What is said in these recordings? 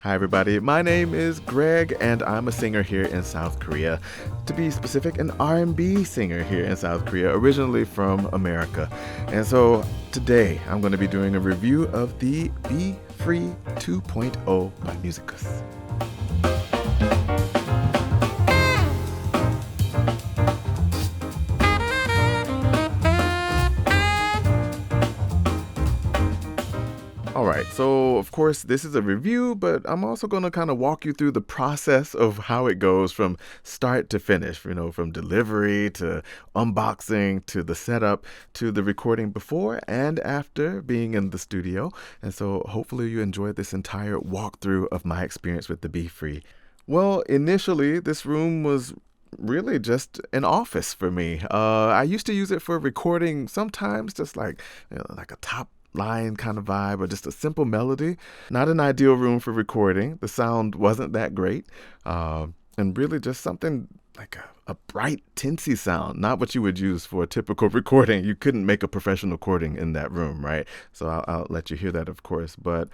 Hi everybody, my name is Greg and I'm a singer here in South Korea. To be specific, an R&B singer here in South Korea, originally from America. And so today I'm going to be doing a review of the Be Free 2.0 by 뮤지쿠스. Alright, so of course this is a review, but I'm also going to kind of walk you through the process of how it goes from start to finish, from delivery to unboxing to the setup to the recording before and after being in the studio. And so hopefully you enjoyed this entire walkthrough of my experience with the Be Free. Well, initially this room was really just an office for me. I used to use it for recording sometimes, just like like a top line kind of vibe or just a simple melody. Not an ideal room for recording. The sound wasn't that great. And really just something like a bright, tinsy sound, not what you would use for a typical recording. You couldn't make a professional recording in that room, right? So I'll let you hear that, of course. But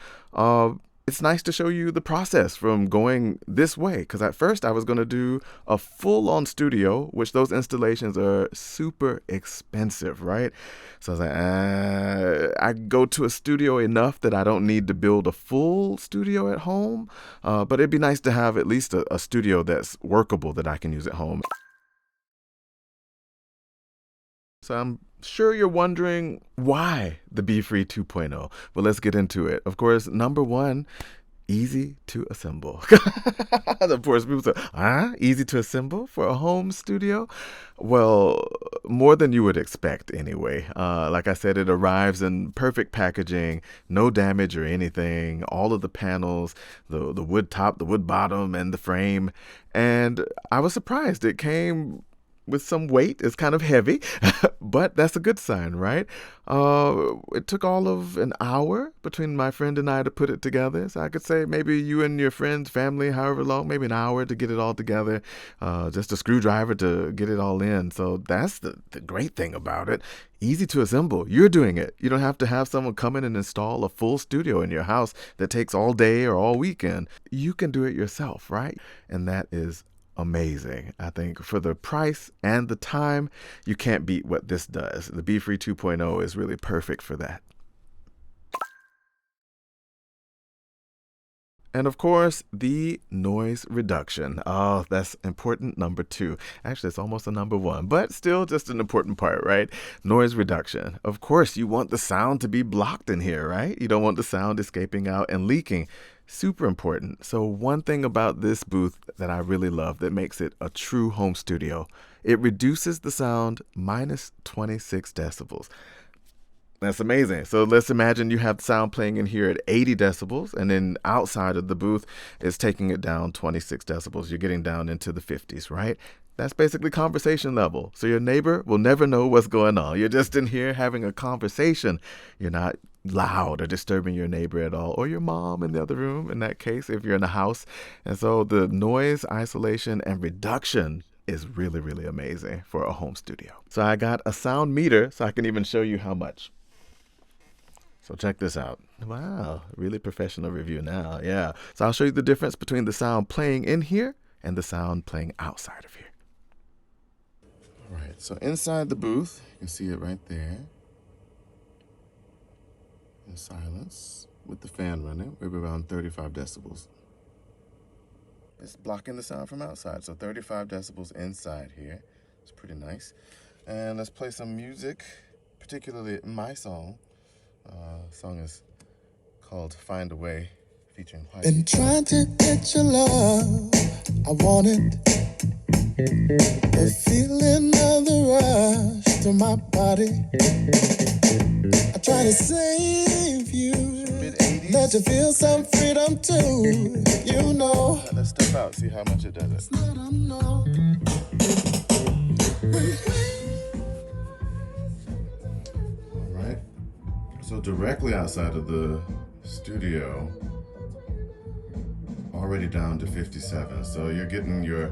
it's nice to show you the process from going this way, because at first I was going to do a full-on studio, which those installations are super expensive, right? So I was like, I go to a studio enough that I don't need to build a full studio at home, but it'd be nice to have at least a studio that's workable that I can use at home. So I'm sure you're wondering why the Be Free 2.0. Well, let's get into it. Of course, number one, easy to assemble. Of course, people say, easy to assemble for a home studio? Well, more than you would expect anyway. Like I said, it arrives in perfect packaging, no damage or anything, all of the panels, the wood top, the wood bottom, and the frame. And I was surprised. It came with some weight. It's kind of heavy, but that's a good sign, right? It took all of an hour between my friend and I to put it together. So I could say maybe you and your friends, family, however long, maybe an hour to get it all together. Just a screwdriver to get it all in. So that's the great thing about it. Easy to assemble. You're doing it. You don't have to have someone come in and install a full studio in your house that takes all day or all weekend. You can do it yourself, right? And that is amazing. I think for the price and the time, you can't beat what this does. The Be Free 2.0 is really perfect for that. And of course, the noise reduction. Oh, that's important number two. Actually, it's almost a number one, but still just an important part, right? Noise reduction. Of course, you want the sound to be blocked in here, right? You don't want the sound escaping out and leaking. Super important. So one thing about this booth that I really love that makes it a true home studio, it reduces the sound minus 26 decibels. That's amazing. So let's imagine you have sound playing in here at 80 decibels, and then outside of the booth is taking it down 26 decibels. You're getting down into the 50s, right? That's basically conversation level. So your neighbor will never know what's going on. You're just in here having a conversation. You're not loud or disturbing your neighbor at all, or your mom in the other room in that case, if you're in a house. And so the noise isolation and reduction is really, really amazing for a home studio. So I got a sound meter so I can even show you how much. So check this out. Wow, really professional review now. Yeah. So I'll show you the difference between the sound playing in here and the sound playing outside of here. All right, so inside the booth, you can see it right there. In silence with the fan running, we're around 35 decibels. It's blocking the sound from outside, so 35 decibels inside here. It's pretty nice. And let's play some music, particularly my song. Song is called Find a Way, featuring White. Been trying to get your love, I want it. The feeling of the rush to my body. I try to save you, let you feel some freedom too, you know. Let's step out, see how much it does it. It's not a no. So directly outside of the studio, already down to 57. So you're getting your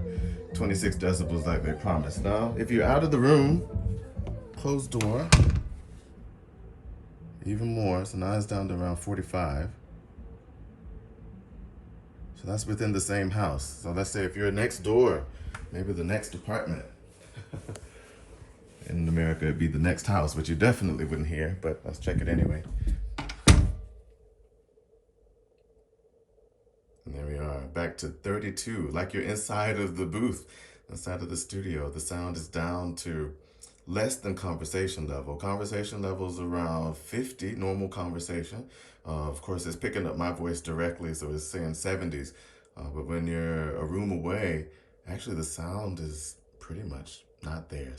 26 decibels like they promised. Now, if you're out of the room, close door, even more. So now it's down to around 45. So that's within the same house. So let's say if you're next door, maybe the next apartment. In America, it'd be the next house, which you definitely wouldn't hear, but let's check it anyway. And there we are, back to 32, like you're inside of the booth, inside of the studio. The sound is down to less than conversation level. Conversation level is around 50, normal conversation. Of course, it's picking up my voice directly, so it's saying 70s. But when you're a room away, actually the sound is pretty much not there.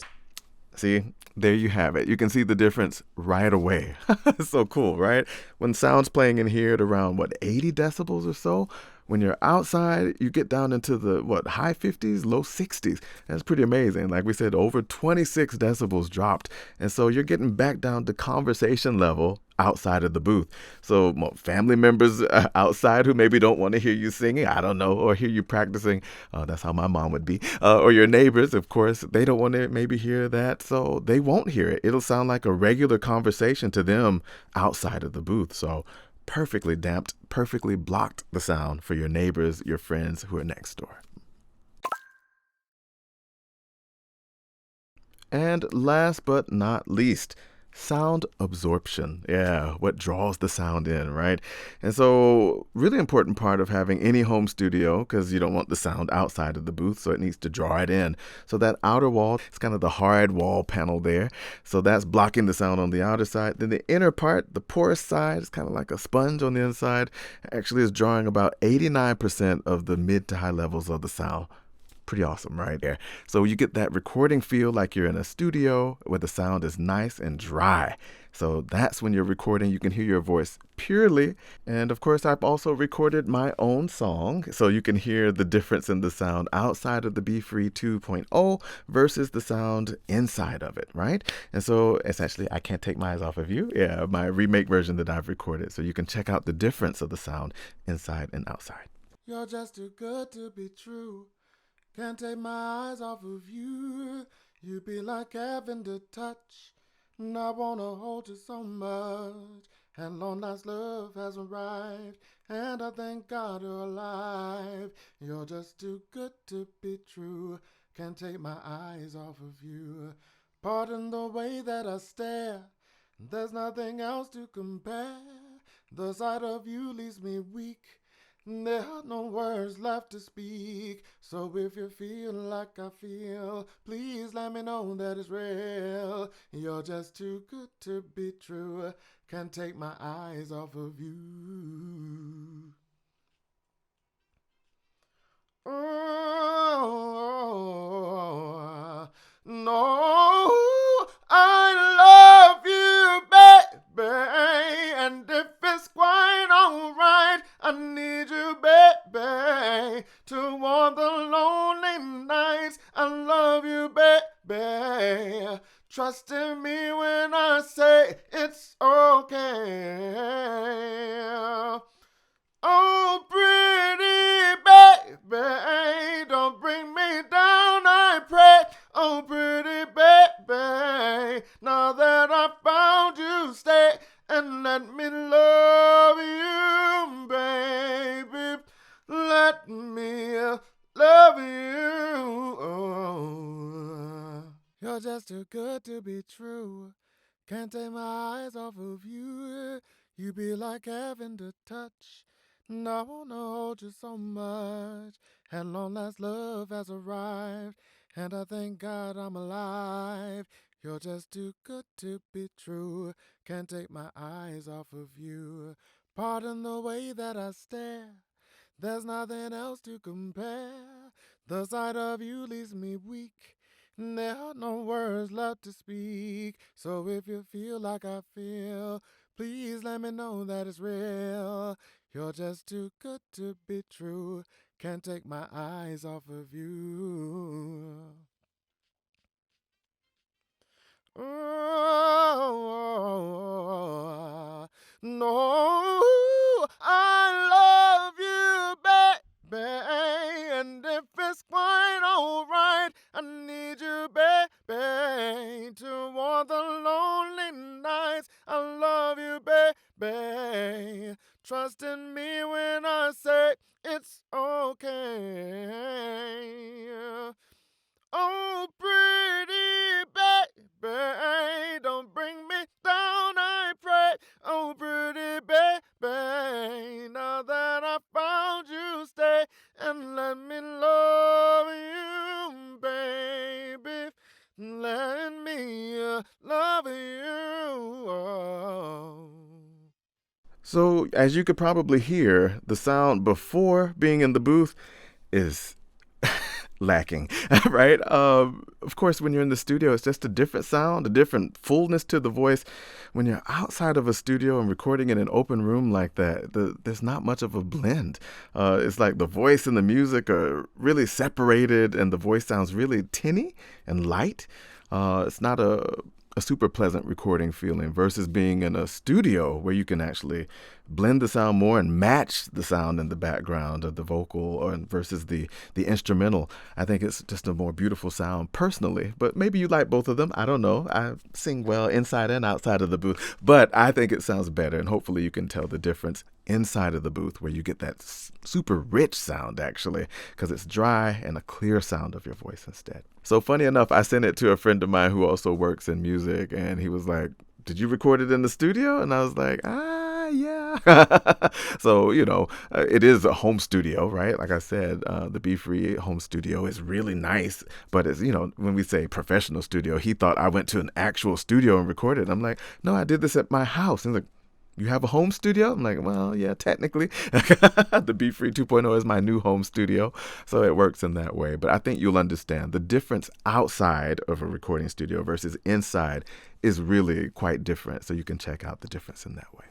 See, there you have it. You can see the difference right away. It's so cool, right? When sound's playing in here at around, 80 decibels or so, when you're outside, you get down into the, high 50s, low 60s. That's pretty amazing. Like we said, over 26 decibels dropped. And so you're getting back down to conversation level outside of the booth. So family members outside who maybe don't want to hear you singing, I don't know, or hear you practicing. That's how my mom would be. Or your neighbors, of course, they don't want to maybe hear that. So they won't hear it. It'll sound like a regular conversation to them outside of the booth. So perfectly damped, perfectly blocked the sound for your neighbors, your friends who are next door. And last but not least, sound absorption. Yeah, what draws the sound in, right? And so really important part of having any home studio, because you don't want the sound outside of the booth, so it needs to draw it in. So that outer wall, it's kind of the hard wall panel there. So that's blocking the sound on the outer side. Then the inner part, the porous side, is kind of like a sponge on the inside, actually is drawing about 89% of the mid to high levels of the sound. Pretty awesome, right there. So you get that recording feel like you're in a studio where the sound is nice and dry. So that's when you're recording. You can hear your voice purely. And of course, I've also recorded my own song. So you can hear the difference in the sound outside of the Be Free 2.0 versus the sound inside of it, right? And so essentially, I Can't Take My Eyes Off of You. Yeah, my remake version that I've recorded. So you can check out the difference of the sound inside and outside. You're just too good to be true. Can't take my eyes off of you. You be like heaven to touch. And I wanna hold you so much. And long last love has arrived. And I thank God you're alive. You're just too good to be true. Can't take my eyes off of you. Pardon the way that I stare. There's nothing else to compare. The sight of you leaves me weak. There are no words left to speak. So if you feel like I feel, please let me know that it's real. You're just too good to be true. Can't take my eyes off of you. Oh, no, I love you, baby. And if it's quite alright, I need you, baby, to warm the lonely nights. I love you, baby. Trust in me when I say it's okay. Oh, pretty baby, don't bring me down, I pray. Oh, pretty baby, now that I found you, stay and let me love you, baby. Let me love you. Oh, you're just too good to be true. Can't take my eyes off of you. You be like heaven to touch. And I wanna hold you so much. And long last love has arrived. And I thank God I'm alive. You're just too good to be true. Can't take my eyes off of you. Pardon the way that I stare. There's nothing else to compare. The sight of you leaves me weak. There are no words left to speak. So if you feel like I feel, please let me know that it's real. You're just too good to be true. Can't take my eyes off of you. Oh, no, I love you, baby. And if it's quite alright, I need you, baby, to warm the lonely nights. I love you, baby. Trust in me when I say it's So as you could probably hear, the sound before being in the booth is lacking, right? Of course, when you're in the studio, it's just a different sound, a different fullness to the voice. When you're outside of a studio and recording in an open room like that, there's not much of a blend. It's like the voice and the music are really separated, and the voice sounds really tinny and light. It's not a super pleasant recording feeling versus being in a studio where you can actually blend the sound more and match the sound in the background of the vocal or versus the instrumental. I think it's just a more beautiful sound personally, but maybe you like both of them. I don't know. I sing well inside and outside of the booth, but I think it sounds better, and hopefully you can tell the difference inside of the booth where you get that super rich sound actually, because it's dry and a clear sound of your voice instead. So funny enough, I sent it to a friend of mine who also works in music, and he was like, "Did you record it in the studio?" And I was like, yeah. So, it is a home studio, right? Like I said, the Be Free home studio is really nice, but it's, when we say professional studio, he thought I went to an actual studio and recorded. I'm like, no, I did this at my house. And he's like, you have a home studio? I'm like, well, yeah, technically. The Be Free 2.0 is my new home studio, so it works in that way. But I think you'll understand the difference outside of a recording studio versus inside is really quite different. So you can check out the difference in that way.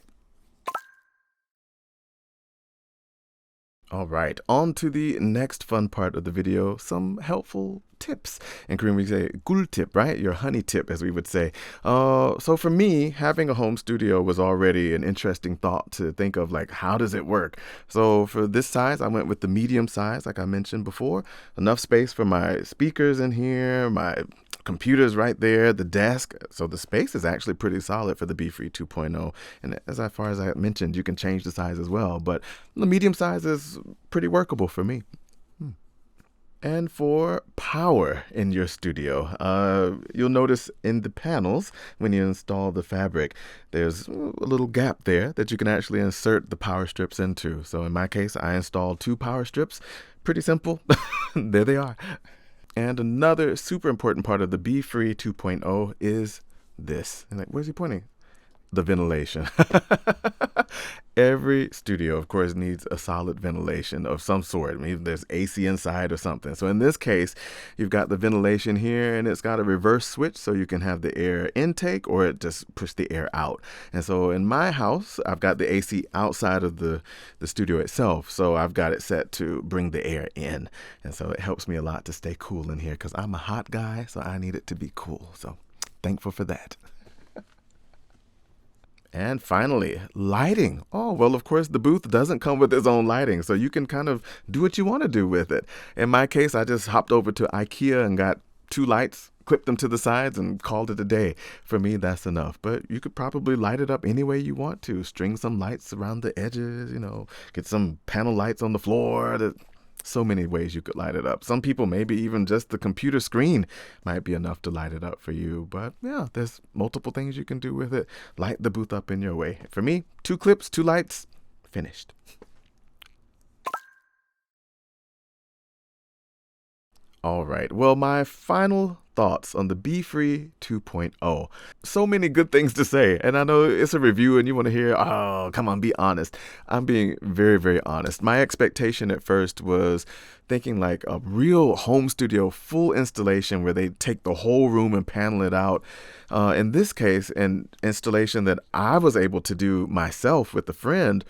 All right, on to the next fun part of the video, some helpful tips. In Korean, we say 꿀팁, right? Your honey tip, as we would say. So for me, having a home studio was already an interesting thought to think of, like, how does it work? So for this size, I went with the medium size, like I mentioned before. Enough space for my speakers in here, my computer's right there, the desk. So the space is actually pretty solid for the Be Free 2.0. And as far as I mentioned, you can change the size as well. But the medium size is pretty workable for me. And for power in your studio, you'll notice in the panels, when you install the fabric, there's a little gap there that you can actually insert the power strips into. So in my case, I installed 2 power strips. Pretty simple. There they are. And another super important part of the Be Free 2.0 is this. And like, where's he pointing? The ventilation. Every studio, of course, needs a solid ventilation of some sort. Maybe there's AC inside or something. So in this case, you've got the ventilation here, and it's got a reverse switch so you can have the air intake or it just push the air out. And so in my house, I've got the AC outside of the studio itself. So I've got it set to bring the air in. And so it helps me a lot to stay cool in here because I'm a hot guy, so I need it to be cool. So thankful for that. And finally, lighting. Oh, well, of course, the booth doesn't come with its own lighting, so you can kind of do what you want to do with it. In my case, I just hopped over to IKEA and got 2 lights, clipped them to the sides, and called it a day. For me, that's enough. But you could probably light it up any way you want to. String some lights around the edges, get some panel lights on the floor. So many ways you could light it up. Some people, maybe even just the computer screen might be enough to light it up for you. But yeah, there's multiple things you can do with it. Light the booth up in your way. For me, 2 clips, 2 lights, finished. All right. Well, my final thoughts on the Be Free 2.0. So many good things to say. And I know it's a review and you want to hear, oh, come on, be honest. I'm being very, very honest. My expectation at first was thinking like a real home studio, full installation where they take the whole room and panel it out. In this case, an installation that I was able to do myself with a friend.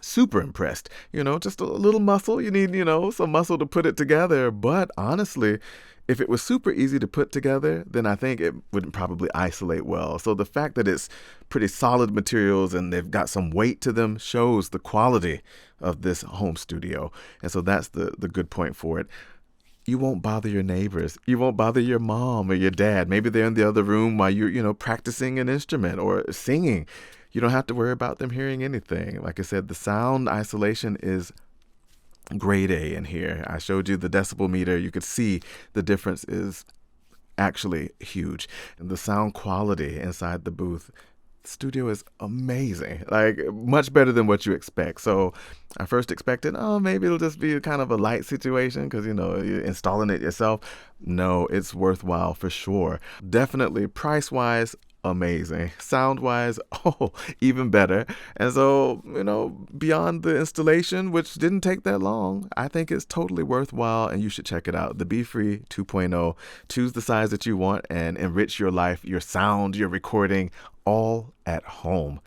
Super impressed. Just a little muscle. You need, some muscle to put it together. But honestly, if it was super easy to put together, then I think it wouldn't probably isolate well. So the fact that it's pretty solid materials and they've got some weight to them shows the quality of this home studio. And so that's the good point for it. You won't bother your neighbors. You won't bother your mom or your dad. Maybe they're in the other room while you're, practicing an instrument or singing. You don't have to worry about them hearing anything. Like I said, the sound isolation is grade A in here. I showed you the decibel meter. You could see the difference is actually huge. And the sound quality inside the booth, the studio is amazing. Like much better than what you expect. So I first expected, maybe it'll just be kind of a light situation because, you're installing it yourself. No, it's worthwhile for sure. Definitely price-wise, amazing. Sound-wise, oh, even better. And so, beyond the installation, which didn't take that long, I think it's totally worthwhile and you should check it out. The Be Free 2.0. Choose the size that you want and enrich your life, your sound, your recording, all at home.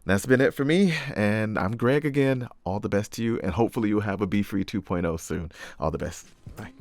That's been it for me, and I'm Greg again. All the best to you, and hopefully you'll have a Be Free 2.0 soon. All the best. Bye.